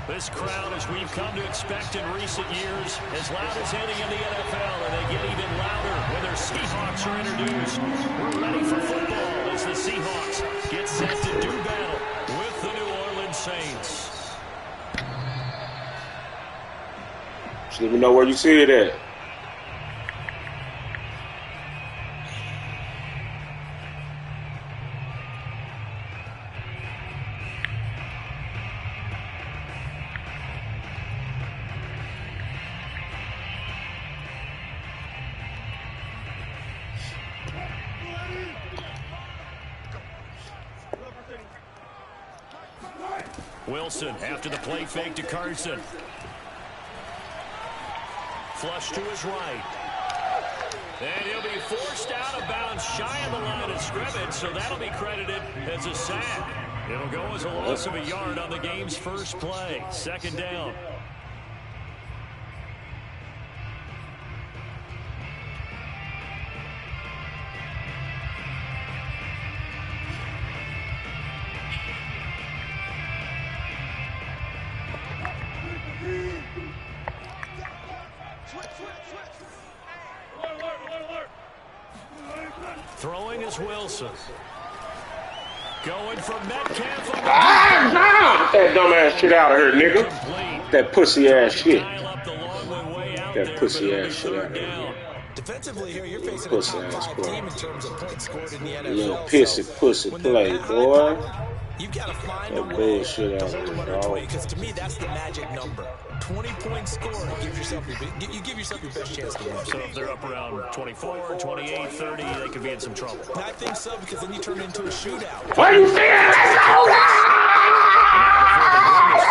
This crowd, as we've come to expect in recent years, as loud as any in the NFL, and they get even louder when their Seahawks are introduced. We're ready for football as the Seahawks get set to do battle with the New Orleans Saints. Just let me know where you see it at. Wilson after the play fake to Carson. Flush to his right. And he'll be forced out of bounds shy of the line of scrimmage, so that'll be credited as a sack. It'll go as a loss of a yard on the game's first play. Second down. Throwing is Wilson. Going for Metcalf. That dumbass shit out of here, nigga. That pussy ass shit. That pussy ass shit out of here. Defensively here, you're facing a top 5 team in terms of points scored in the NFL. Little pissy pussy play, boy. You've got to find that a way bullshit to out hold them there, under dog. 20, because to me, that's the magic number. 20-point score gives yourself you give yourself your best chance to win. So if they're up around 24, 28, 30, they could be in some trouble. I think so, because then you turn it into a shootout. What are you saying?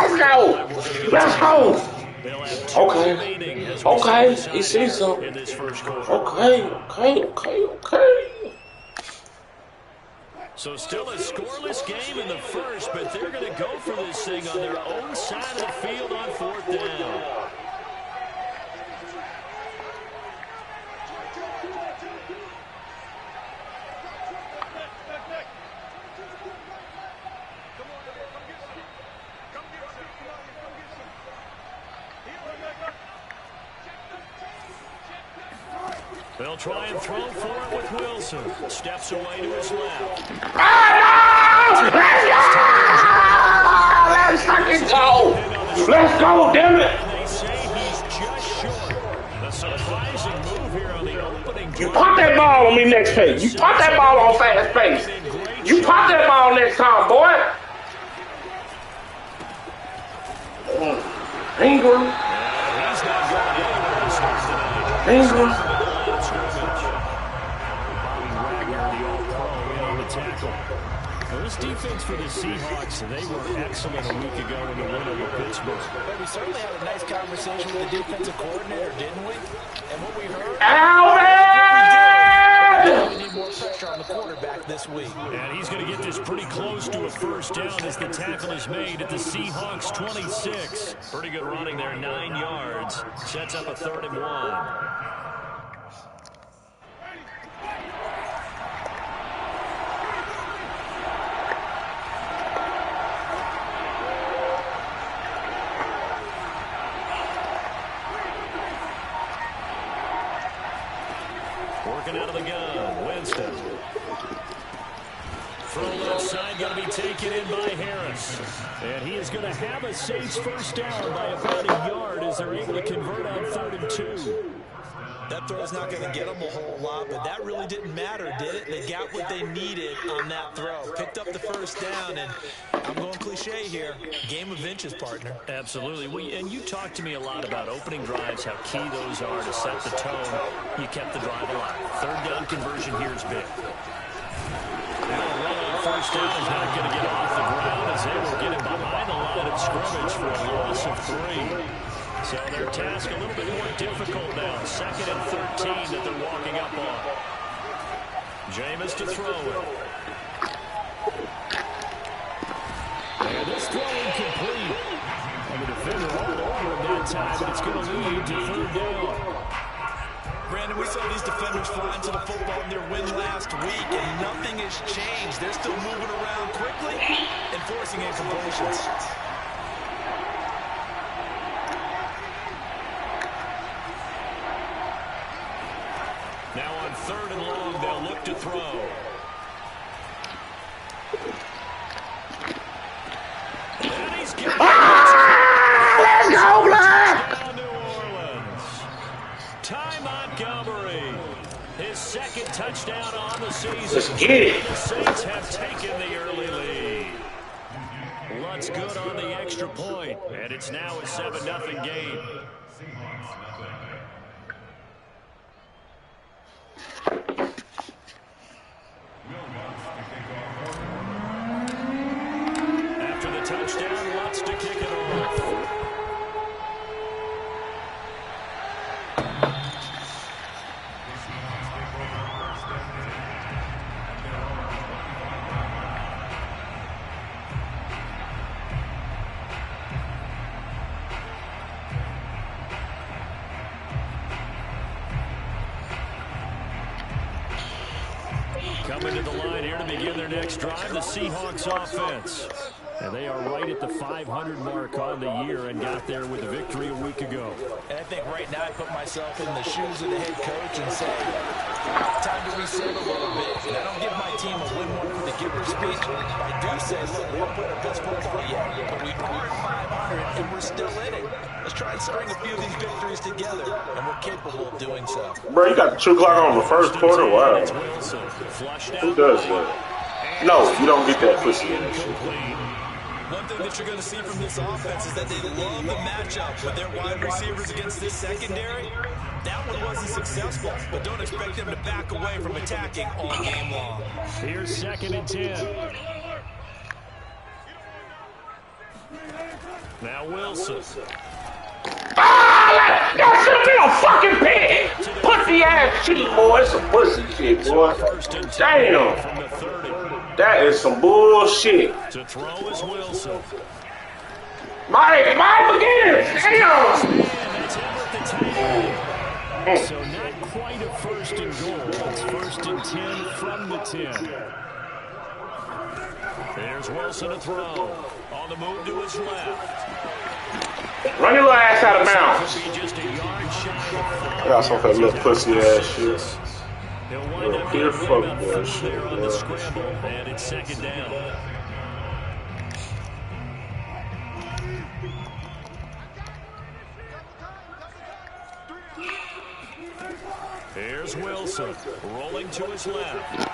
Let's go! Let's go! Okay, he sees something. Okay. So still a scoreless game in the first, but they're going to go for this thing on their own side of the field on fourth down. They'll try and throw for it with Wilson. Steps away to his left. Let's fucking go! Let's go, damn it! They say he's just short. A surprising move here on the opening. You pop that ball on me next page. You pop that ball on fast pace. You pop that ball next time, boy. Ingram. He's not going anywhere to start tonight. Ingram. Well, this defense for the Seahawks, they were excellent a week ago in the win over Pittsburgh. But we certainly had a nice conversation with the defensive coordinator, didn't we? And what we heard... Alvin! We need more pressure on the quarterback this week. And he's going to get this pretty close to a first down as the tackle is made at the Seahawks 26. Pretty good running there, 9 yards. Sets up a 3rd and 1. Working out of the gun, Winston. From left side, going to be taken in by Harris. And he is going to have a Saints first down by about a yard as they're able to convert on 3rd and 2. That throw is not going to get them a whole lot, but that really didn't matter, did it? They got what they needed on that throw. Picked up the first down, and I'm going cliche here. Game of inches, partner. Absolutely. And you talked to me a lot about opening drives, how key those are to set the tone. You kept the drive alive. 3rd down conversion here is big. Now a run on first down is not going to get off the ground as they will get him behind the line of scrimmage for a loss of 3. So their task a little bit more difficult now. 2nd and 13 that they're walking up on. Jameis to throw it. And this throw incomplete. And the defender all over him that time, but it's going to lead to 3rd down. Brandon, we saw these defenders fly into the football in their win last week, and nothing has changed. They're still moving around quickly and forcing incompletions. On 3rd and long, they'll look to throw. And he's getting let's go, Black! down New Orleans. Ty Montgomery, his 2nd touchdown on the season. Let's get it. The Saints have taken the early lead. Lutt's good on the extra point, and it's now a 7-0 game. After the touchdown, Lutt's to kick it off. Coming to the line here to begin their next drive, the Seahawks offense. And they are right at the 500 mark on the year and got there with a victory a week ago. And I think right now I put myself in the shoes of the head coach and say, time to reset a little bit. And I don't give my team a win one for the giver speech. I do say, look, we don't play our best football yet, but we are at 500 and we're still in it. Let's try and string a few of these victories together, and we're capable of doing so. Bro, you got the 2 clock on the 1st quarter? Wow. Who does that? No, you don't get that pussy. One thing that you're going to see from this offense is that they love the matchup with their wide receivers against this secondary. That one wasn't successful, but don't expect them to back away from attacking all game long. Here's 2nd and 10. Now Wilson. Ah, that should be a fucking pig. Pussy ass shit, boy. It's some pussy shit, boy. Damn. That is some bullshit. To throw is Wilson. My beginners. Damn. So not quite a 1st and goal. It's 1st and 10 from the 10. There's Wilson to throw. On the move to his left. Run your little ass out of bounds. Just a yard shy. I got some of that little pussy ass shit. He'll wind up Here, getting fuck about boy 4 shit, there on boy. the scramble, and it's 2nd down. Here's Wilson, rolling to his left.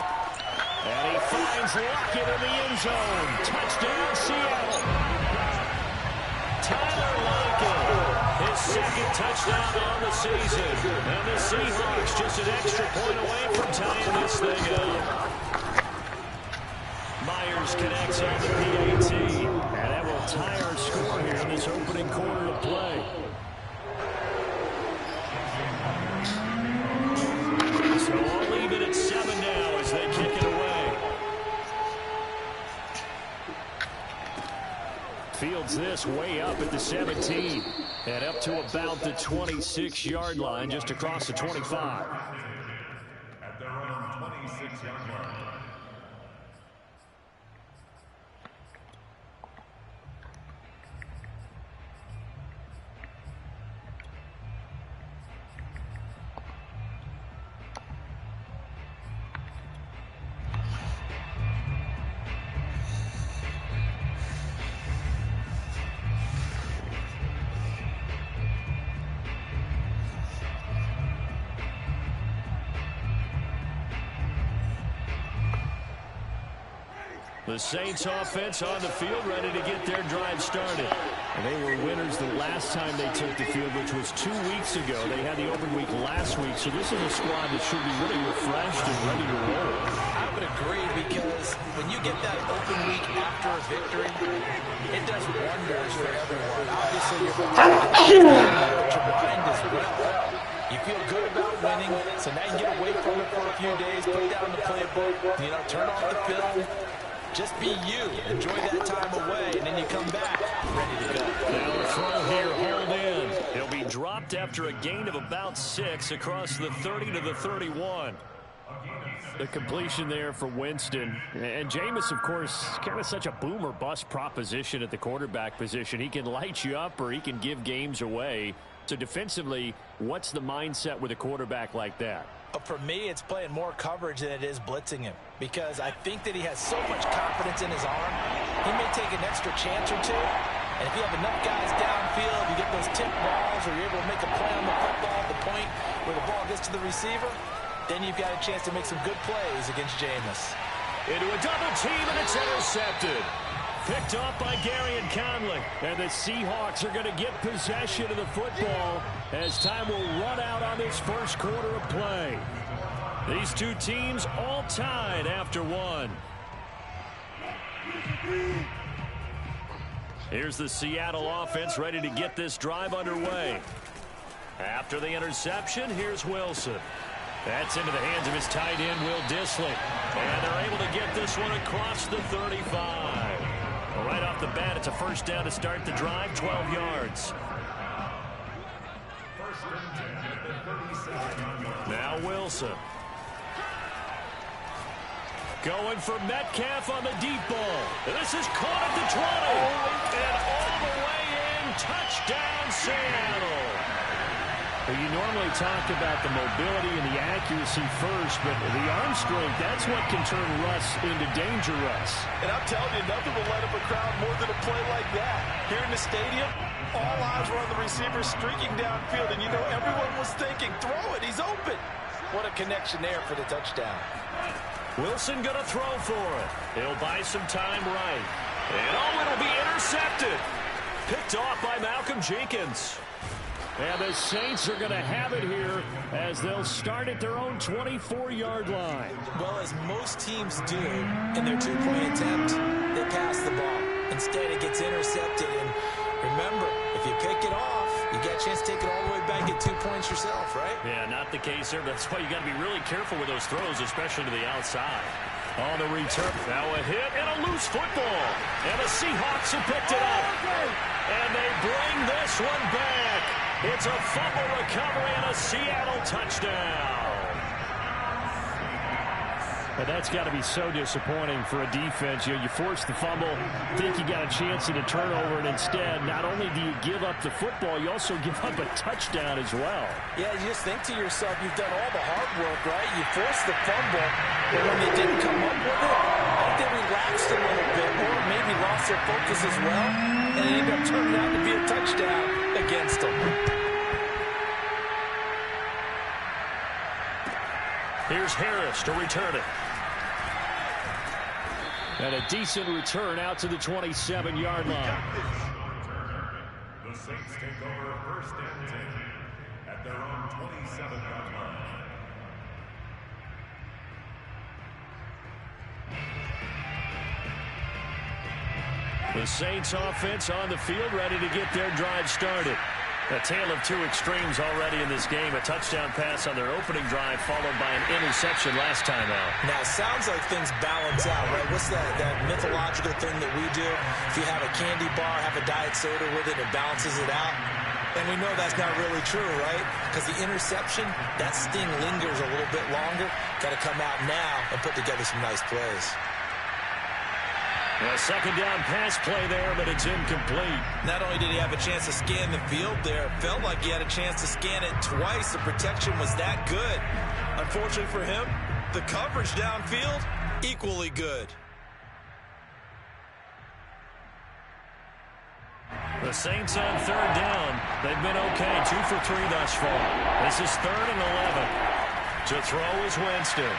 And he finds Lockett in the end zone. Touchdown, Seattle. Tyler Lockett, his 2nd touchdown on the season. And the Seahawks just an extra point away from tying this thing up. Myers connects on the PAT. And that will tie our score here in this opening quarter of play. So I'll leave it at 7 now as they kick it away. Fields this way up at the 17 and up to about the 26-yard line, just across the 25. At their own 26-yard line. The Saints offense on the field, ready to get their drive started. And they were winners the last time they took the field, which was 2 weeks ago. They had the open week last week, so this is a squad that should be really refreshed and ready to roll. I would agree, because when you get that open week after a victory, it does wonders for everyone. Obviously, you're your mind as well. You feel good about winning, so now you get away from it for a few days, put down the playbook, turn off the film. Just be you. Enjoy that time away, and then you come back ready to go. Now the throw here, hauled in. He'll be dropped after a gain of about 6 across the 30 to the 31. The completion there for Winston. And Jameis, of course, kind of such a boom or bust proposition at the quarterback position. He can light you up or he can give games away. So defensively, what's the mindset with a quarterback like that? For me, it's playing more coverage than it is blitzing him, because I think that he has so much confidence in his arm. He may take an extra chance or two, and if you have enough guys downfield, you get those tip balls, or you're able to make a play on the football at the point where the ball gets to the receiver, then you've got a chance to make some good plays against Jameis. Into a double team, and it's intercepted. Picked off by Gary and Conley. And the Seahawks are going to get possession of the football as time will run out on this first quarter of play. These two teams all tied after one. Here's the Seattle offense ready to get this drive underway. After the interception, here's Wilson. That's into the hands of his tight end, Will Dissly. And they're able to get this one across the 35. Right off the bat, it's a first down to start the drive, 12 yards. Now Wilson. Going for Metcalf on the deep ball. This is caught at the 20. And all the way in, touchdown Seattle. Well, you normally talk about the mobility and the accuracy first, but the arm strength, that's what can turn Russ into danger Russ. And I'm telling you, nothing will light up a crowd more than a play like that. Here in the stadium, all eyes were on the receiver streaking downfield, and you know everyone was thinking, throw it, he's open. What a connection there for the touchdown. Wilson going to throw for it. He'll buy some time right. And it'll be intercepted. Picked off by Malcolm Jenkins. And the Saints are going to have it here as they'll start at their own 24-yard line. Well, as most teams do in their two-point attempt, they pass the ball. Instead, it gets intercepted. And remember, if you pick it off, you get a chance to take it all the way back at 2 points yourself, right? Yeah, not the case there. That's why you got to be really careful with those throws, especially to the outside. On the return, now a hit and a loose football. And the Seahawks have picked it up. And they bring this one back. It's a fumble recovery and a Seattle touchdown. And that's got to be so disappointing for a defense. You know, you force the fumble, think you got a chance at a turnover, and instead, not only do you give up the football, you also give up a touchdown as well. Yeah, you just think to yourself, you've done all the hard work, right? You forced the fumble, but when they didn't come up with it, I think they relaxed a little bit, or maybe lost their focus as well, and it ended up turning out to be a touchdown against them. Here's Harris to return it. And a decent return out to the 27-yard line. The Saints take over first and 10 at their own 27-yard line. The Saints offense on the field ready to get their drive started. A tale of two extremes already in this game. A touchdown pass on their opening drive followed by an interception last time out. Now, it sounds like things balance out, right? What's that mythological thing that we do? If you have a candy bar, have a diet soda with it, it balances it out. And we know that's not really true, right? Because the interception, that sting lingers a little bit longer. Got to come out now and put together some nice plays. A second down pass play there, but it's incomplete. Not only did he have a chance to scan the field there, it felt like he had a chance to scan it twice. The protection was that good. Unfortunately for him, the coverage downfield, equally good. The Saints on third down. They've been okay, 2 for 3 thus far. This is 3rd and 11. To throw is Winston.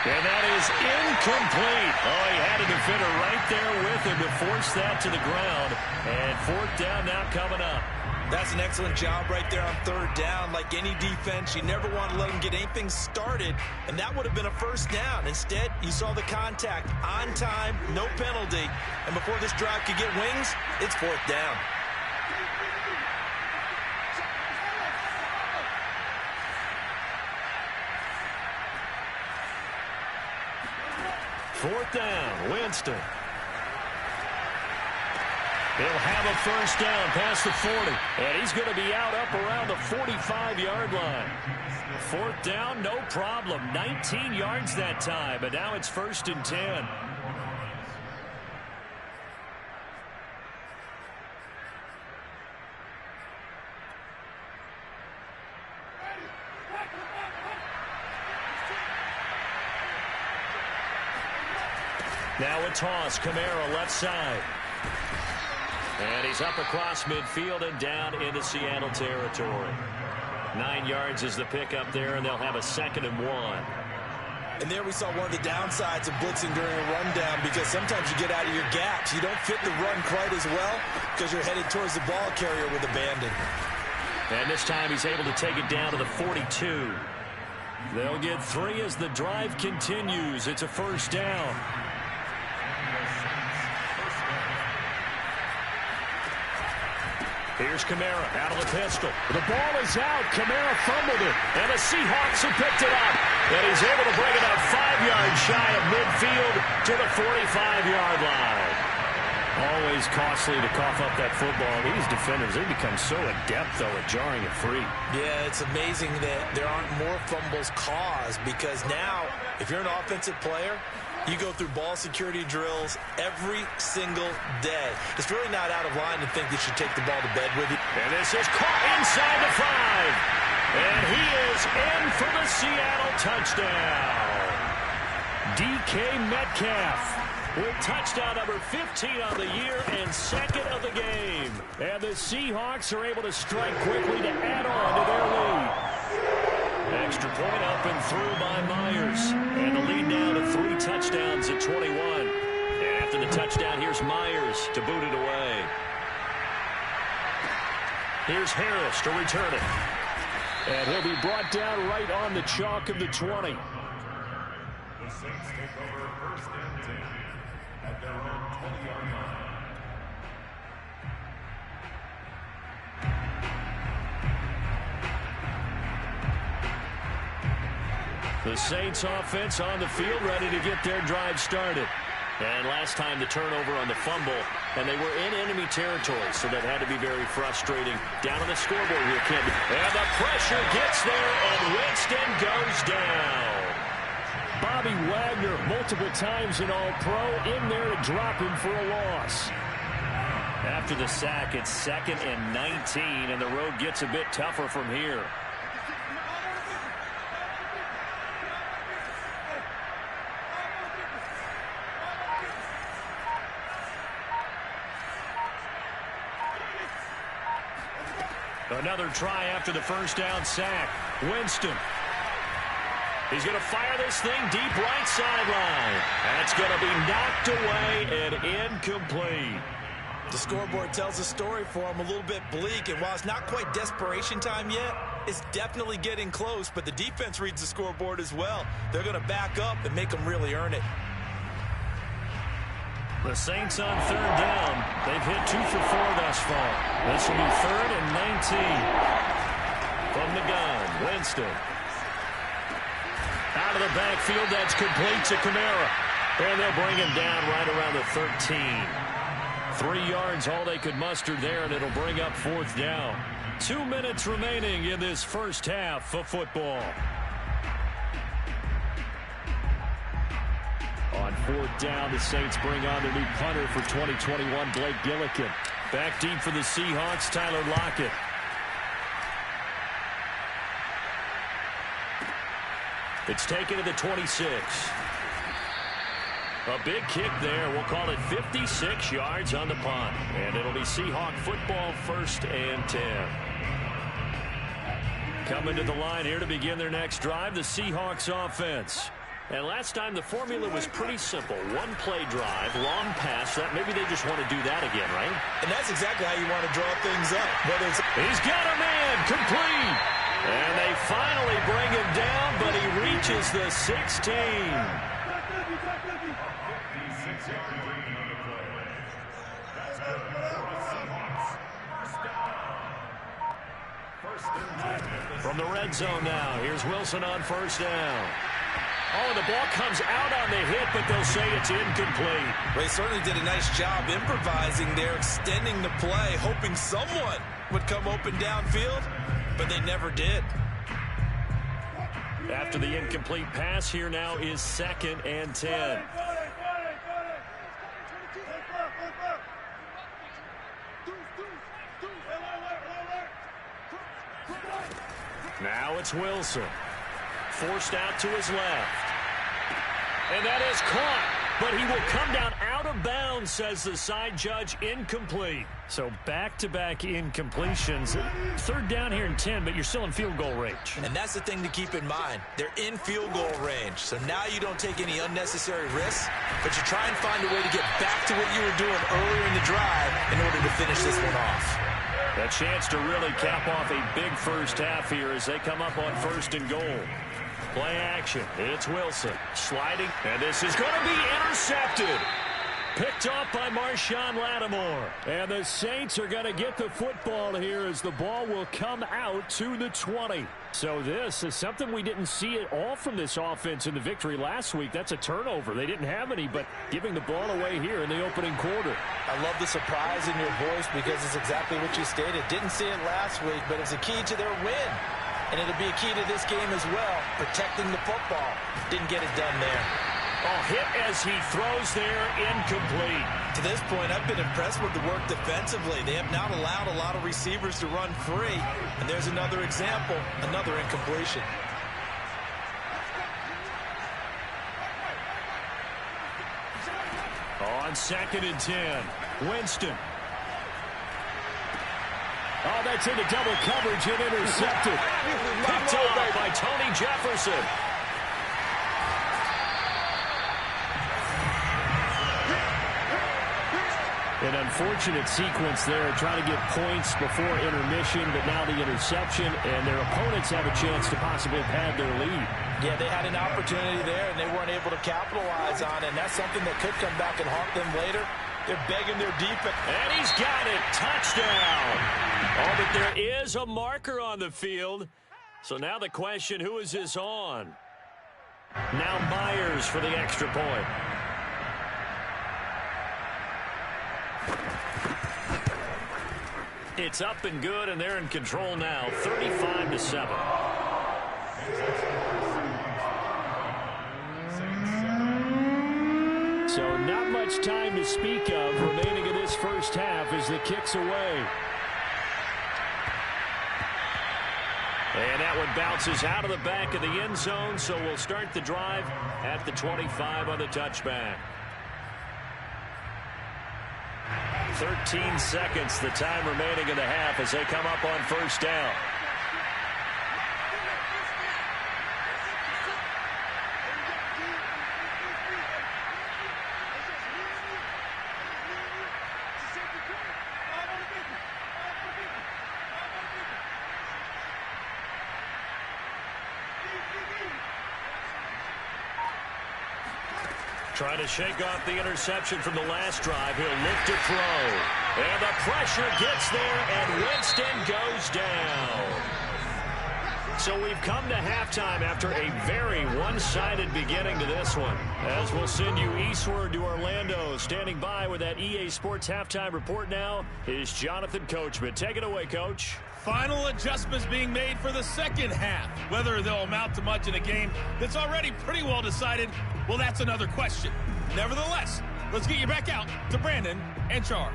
And that is incomplete. Oh, he had a defender right there with him to force that to the ground. And 4th down now coming up. That's an excellent job right there on 3rd down. Like any defense, you never want to let them get anything started. And that would have been a 1st down. Instead, you saw the contact on time, no penalty. And before this drive could get wings, it's 4th down. Fourth down, Winston. He'll have a 1st down past the 40. And he's going to be out up around the 45-yard line. 4th down, no problem. 19 yards that time, but now it's 1st and 10. Now a toss. Kamara left side. And he's up across midfield and down into Seattle territory. 9 yards is the pickup there, and they'll have a 2nd and 1. And there we saw one of the downsides of blitzing during a rundown, because sometimes you get out of your gaps. You don't fit the run quite as well because you're headed towards the ball carrier with abandon. And this time he's able to take it down to the 42. They'll get 3 as the drive continues. It's a 1st down. Here's Kamara out of the pistol. The ball is out. Kamara fumbled it. And the Seahawks have picked it up. And he's able to bring it up 5 yards shy of midfield to the 45-yard line. Always costly to cough up that football. These defenders, they become so adept, though, at jarring it free. Yeah, it's amazing that there aren't more fumbles caused, because now, if you're an offensive player, you go through ball security drills every single day. It's really not out of line to think that you take the ball to bed with you. And this is caught inside the 5. And he is in for the Seattle touchdown. DK Metcalf with touchdown number 15 on the year and 2nd of the game. And the Seahawks are able to strike quickly to add on to their lead. Extra point up and through by Myers. And the lead now to 3 touchdowns at 21. And after the touchdown, here's Myers to boot it away. Here's Harris to return it. And he'll be brought down right on the chalk of the 20. The Saints take over 1st and 10 at their own 20-yard line. The Saints offense on the field, ready to get their drive started. And last time the turnover on the fumble, and they were in enemy territory, so that had to be very frustrating. Down on the scoreboard here, Ken. And the pressure gets there, and Winston goes down. Bobby Wagner, multiple times an All-Pro, in there to drop him for a loss. After the sack, it's 2nd and 19, and the road gets a bit tougher from here. Another try after the 1st down sack. Winston. He's going to fire this thing deep right sideline. That's going to be knocked away and incomplete. The scoreboard tells a story for him, a little bit bleak, and while it's not quite desperation time yet, it's definitely getting close, but the defense reads the scoreboard as well. They're going to back up and make them really earn it. The Saints on 3rd down. They've hit 2 for 4 thus far. This will be 3rd and 19. From the gun, Winston. Out of the backfield, that's complete to Kamara. And they'll bring him down right around the 13. 3 yards, all they could muster there, and it'll bring up 4th down. 2 minutes remaining in this 1st half of football. On 4th down, the Saints bring on their new punter for 2021, Blake Gillikin. Back deep for the Seahawks, Tyler Lockett. It's taken to the 26. A big kick there. We'll call it 56 yards on the punt. And it'll be Seahawk football, 1st and 10. Coming to the line here to begin their next drive, the Seahawks offense. And last time the formula was pretty simple. 1-play drive, long pass. That maybe they just want to do that again, right? And that's exactly how you want to draw things up. Whether it's He's got a man, complete. And they finally bring him down, but he reaches the 16. From the red zone now, here's Wilson on 1st down. Oh, and the ball comes out on the hit, but they'll say it's incomplete. They certainly did a nice job improvising there, extending the play, hoping someone would come open downfield, but they never did. After the incomplete pass, here now is 2nd and 10. Now it's Wilson. Forced out to his left. And that is caught. but he will come down out of bounds, says the side judge. Incomplete. So back-to-back incompletions. Third down here and 10, but you're still in field goal range. And that's the thing to keep in mind. They're in field goal range. So now you don't take any unnecessary risks, but you try and find a way to get back to what you were doing earlier in the drive in order to finish this one off. A chance to really cap off a big first half here as they come up on first and goal. Play action. It's Wilson sliding, and this is going to be intercepted. Picked off by Marshawn Lattimore. And the Saints are going to get the football here as the ball will come out to the 20. So this is something we didn't see at all from this offense in the victory last week. That's a turnover. They didn't have any, but giving the ball away here in the opening quarter. I love the surprise in your voice because it's exactly what you stated. Didn't see it last week, but it's a key to their win. And it'll be a key to this game as well, protecting the football. Didn't get it done there. Oh, hit as he throws there, incomplete. To this point, I've been impressed with the work defensively. They have not allowed a lot of receivers to run free. And there's another example, another incompletion. On 2nd and 10, Winston. Oh, that's into double coverage and intercepted. Picked off by Tony Jefferson. An unfortunate sequence there, trying to get points before intermission, but now the interception, and their opponents have a chance to possibly pad their lead. Yeah, they had an opportunity there, and they weren't able to capitalize on it, and that's something that could come back and haunt them later. They're begging their defense. And he's got it. Touchdown. Oh, but there is a marker on the field. So now the question, who is this on? Now Myers for the extra point. It's up and good, and they're in control now, 35-7. So not much time to speak of remaining in this first half as the kick's away. And that one bounces out of the back of the end zone, so we'll start the drive at the 25 on the touchback. 13 seconds, the time remaining in the half as they come up on first down. Trying to shake off the interception from the last drive. He'll look to throw. And the pressure gets there, and Winston goes down. So we've come to halftime after a very one-sided beginning to this one. As we'll send you eastward to Orlando. Standing by with that EA Sports halftime report now is Jonathan Coachman. Take it away, Coach. Final adjustments being made for the second half. Whether they'll amount to much in a game that's already pretty well decided, well, that's another question. Nevertheless, let's get you back out to Brandon and Charles.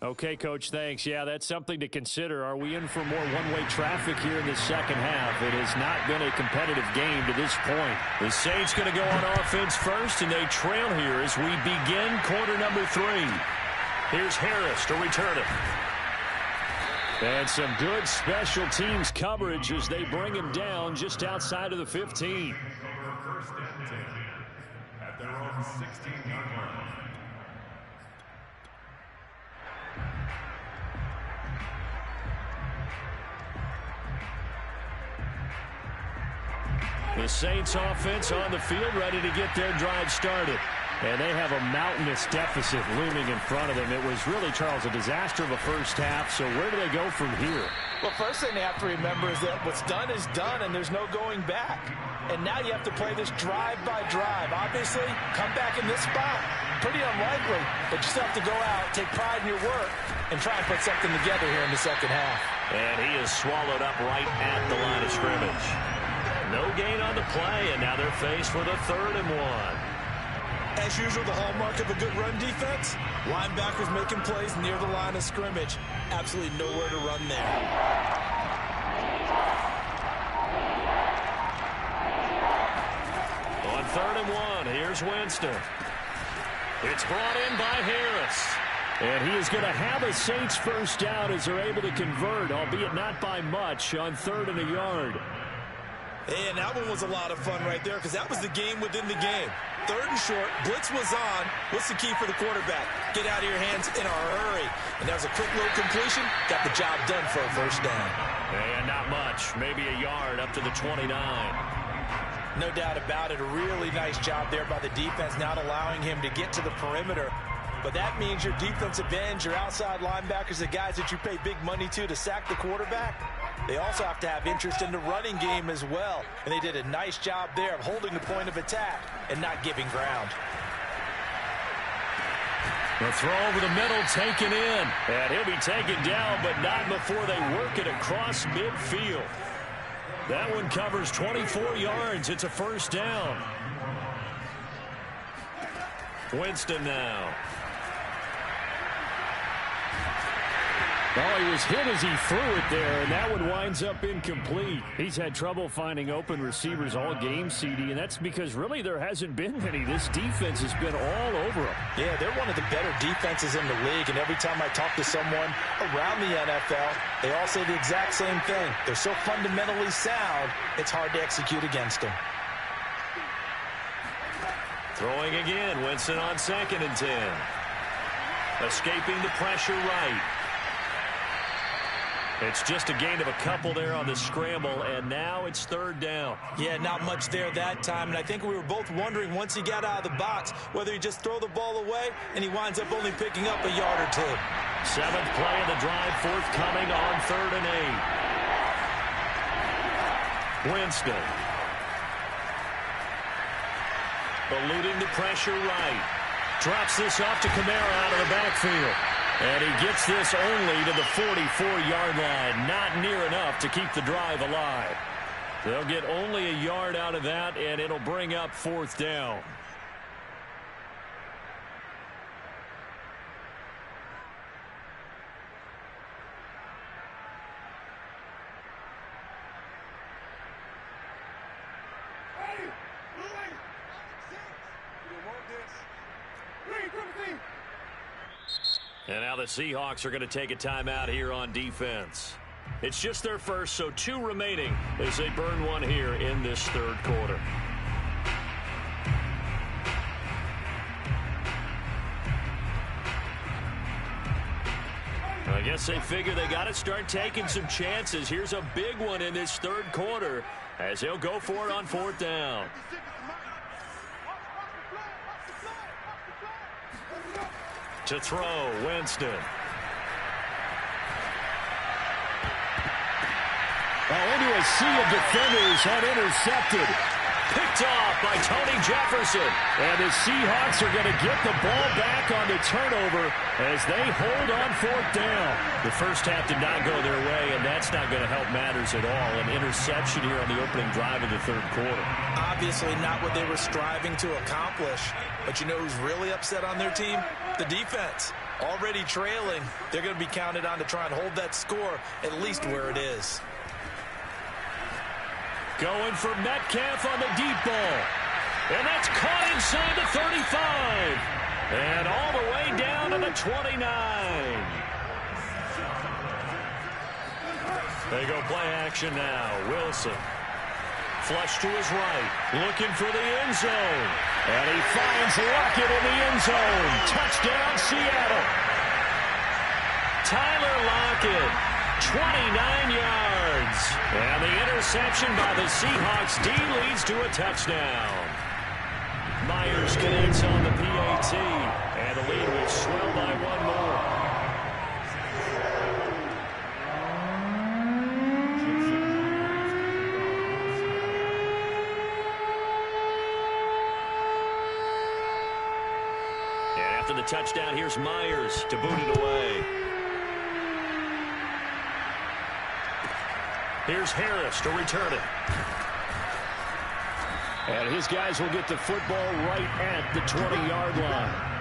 Okay, Coach, thanks. Yeah, that's something to consider. Are we in for more one-way traffic here in the second half? It has not been a competitive game to this point. The Saints going to go on offense first, and they trail here as we begin quarter number 3. Here's Harris to return it. And some good special teams coverage as they bring him down just outside of the 15. First and 10 at their own 16-yard line. The Saints offense on the field ready to get their drive started. And they have a mountainous deficit looming in front of them. It was really, Charles, a disaster of a first half. So where do they go from here? Well, first thing they have to remember is that what's done is done, and there's no going back. And now you have to play this drive by drive. Obviously, come back in this spot. Pretty unlikely, but you still have to go out, take pride in your work, and try and put something together here in the second half. And he is swallowed up right at the line of scrimmage. No gain on the play, and now they're faced with a 3rd and 1. As usual, the hallmark of a good run defense, linebackers making plays near the line of scrimmage. Absolutely nowhere to run there. 3rd and 1. Here's Winston. It's brought in by Harris. And he is going to have a Saints first down as they're able to convert, albeit not by much, on 3rd and a yard. And that one was a lot of fun right there because that was the game within the game. 3rd and short, blitz was on. What's the key for the quarterback? Get out of your hands in a hurry. And that was a quick little completion. Got the job done for a first down. And not much, maybe a yard up to the 29. No doubt about it. A really nice job there by the defense, not allowing him to get to the perimeter. But that means your defensive ends, your outside linebackers, the guys that you pay big money to sack the quarterback, they also have to have interest in the running game as well. And they did a nice job there of holding the point of attack and not giving ground. The throw over the middle taken in. And he'll be taken down, but not before they work it across midfield. That one covers 24 yards. It's a first down. Winston now. Oh, he was hit as he threw it there, and that one winds up incomplete. He's had trouble finding open receivers all game, CD, and that's because really there hasn't been many. This defense has been all over them. Yeah, they're one of the better defenses in the league, and every time I talk to someone around the NFL, they all say the exact same thing. They're so fundamentally sound, it's hard to execute against them. Throwing again, Winston on 2nd and 10. Escaping the pressure right. It's just a gain of a couple there on the scramble, and now it's 3rd down. Yeah, not much there that time, and I think we were both wondering once he got out of the box whether he just throw the ball away, and he winds up only picking up a yard or 2. 7th play of the drive, forthcoming on 3rd and 8. Winston. Eluding the pressure right. Drops this off to Kamara out of the backfield. And he gets this only to the 44-yard line. Not near enough to keep the drive alive. They'll get only a yard out of that, and it'll bring up 4th down. And now the Seahawks are going to take a timeout here on defense. It's just their first, so 2 remaining as they burn one here in this 3rd quarter. I guess they figure they got to start taking some chances. Here's a big one in this 3rd quarter as they'll go for it on 4th down. To throw, Winston. Into a sea of defenders and intercepted. Picked off by Tony Jefferson. And the Seahawks are going to get the ball back on the turnover as they hold on 4th down. The first half did not go their way, and that's not going to help matters at all. An interception here on the opening drive of the 3rd quarter. Obviously not what they were striving to accomplish. But you know who's really upset on their team? The defense. Already trailing. They're going to be counted on to try and hold that score at least where it is. Going for Metcalf on the deep ball. And that's caught inside the 35. And all the way down to the 29. They go play action now. Wilson. Flush to his right. Looking for the end zone. And he finds Lockett in the end zone. Touchdown, Seattle. Tyler Lockett, 29 yards. And the interception by the Seahawks D leads to a touchdown. Myers connects on the PAT. And the lead will swell by 1 more. After the touchdown, here's Myers to boot it away. Here's Harris to return it. And his guys will get the football right at the 20-yard line.